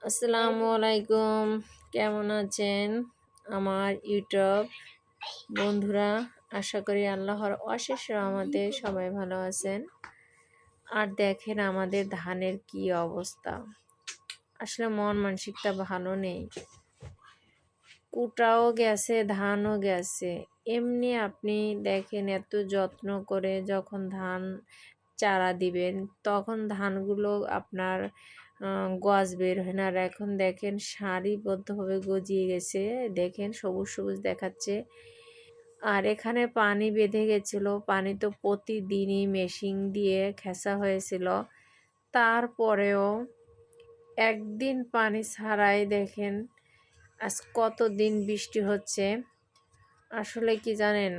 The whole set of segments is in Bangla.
আসসালামু আলাইকুম, কেমন আছেন আমার ইউটিউব বন্ধুরা? আশা করি আল্লাহর অশেষ রহমতে সবাই ভালো আছেন। আর দেখেন আমাদের ধানের কি অবস্থা, আসলে মন মানসিকতা ভালো নেই। কুটাও গেছে, ধানও গেছে। এমনি আপনি দেখেন এত যত্ন করে যখন ধান চারা দিবেন তখন ধানগুলো আপনার গজ বের হয় না। আর এখন দেখেন সারিবদ্ধভাবে গজিয়ে গেছে, দেখেন সবুজ সবুজ দেখাচ্ছে। আর এখানে পানি বেঁধে গেছিলো, পানি তো প্রতিদিনই মেশিন দিয়ে খেঁচা হয়েছিল, তারপরেও একদিন পানি ছাড়াই দেখেন আজ কতদিন বৃষ্টি হচ্ছে। আসলে কি জানেন,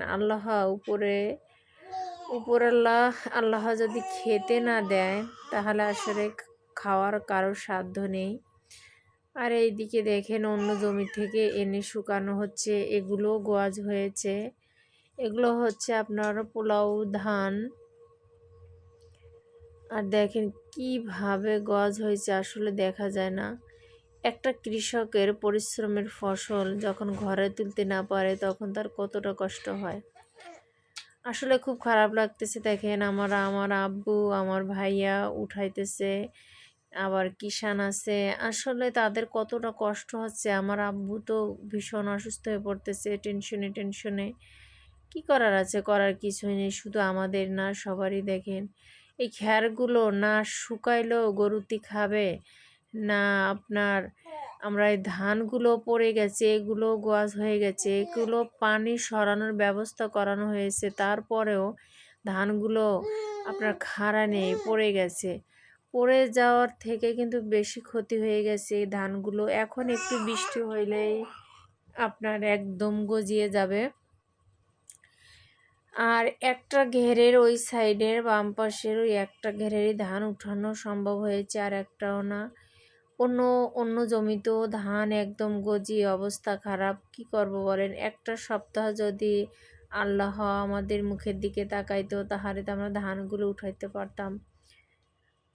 আল্লাহ যদি খেতে না দেয় তাহলে আসলে খাওয়ার কারো সাধ্য নেই। আর এইদিকে দেখেন অন্য জমি থেকে এনে শুকানো হচ্ছে, এগুলো গোয়াজ হয়েছে। এগুলো হচ্ছে আপনার পোলাও ধান। আর দেখেন কিভাবে গজ হয়েছে, আসলে দেখা যায় না। একটা কৃষকের পরিশ্রমের ফসল যখন ঘরে তুলতে না পারে তখন তার কতটা কষ্ট হয়। আসলে খুব খারাপ লাগতেছে। দেখেন আমার আব্বু, আমার ভাইয়া উঠাইতেছে, আবার কিষান আছে। আসলে তাদের কতটা কষ্ট হচ্ছে। আমার আব্বু তো ভীষণ অসুস্থ হয়ে পড়তেছে, টেনশনে টেনশনে। কি করার আছে, করার কিছুই নেই। শুধু আমাদের না, সবারই দেখেন এই খ্যারগুলো না শুকাইলেও গরুটি খাবে না। আপনার আমরা এই ধানগুলো পড়ে গেছে, এগুলো গোয়াজ হয়ে গেছে, এগুলো পানি সরানোর ব্যবস্থা করানো হয়েছে, তারপরেও ধানগুলো আপনার খাড়া নেই, পড়ে গেছে। পড়ে যাওয়ার থেকে কিন্তু বেশি ক্ষতি হয়ে গেছে এই ধানগুলো। এখন একটু বৃষ্টি হইলেই আপনার একদম গজিয়ে যাবে। আর একটা ঘেরের ওই সাইডের বাম পাশের ওই একটা ঘেরেরই ধান উঠানো সম্ভব হয়েছে, আর একটাও না। অন্য অন্য জমিতেও ধান একদম গজিয়ে অবস্থা খারাপ। কি করব বলেন? একটা সপ্তাহ যদি আল্লাহ আমাদের মুখের দিকে তাকাইতো তাহলে তো আমরা ধানগুলো উঠাইতে পারতাম।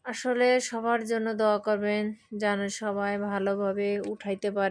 আসলে সবার জন্য দোয়া করবেন যেন সবাই ভালোভাবে উঠাইতে পারে।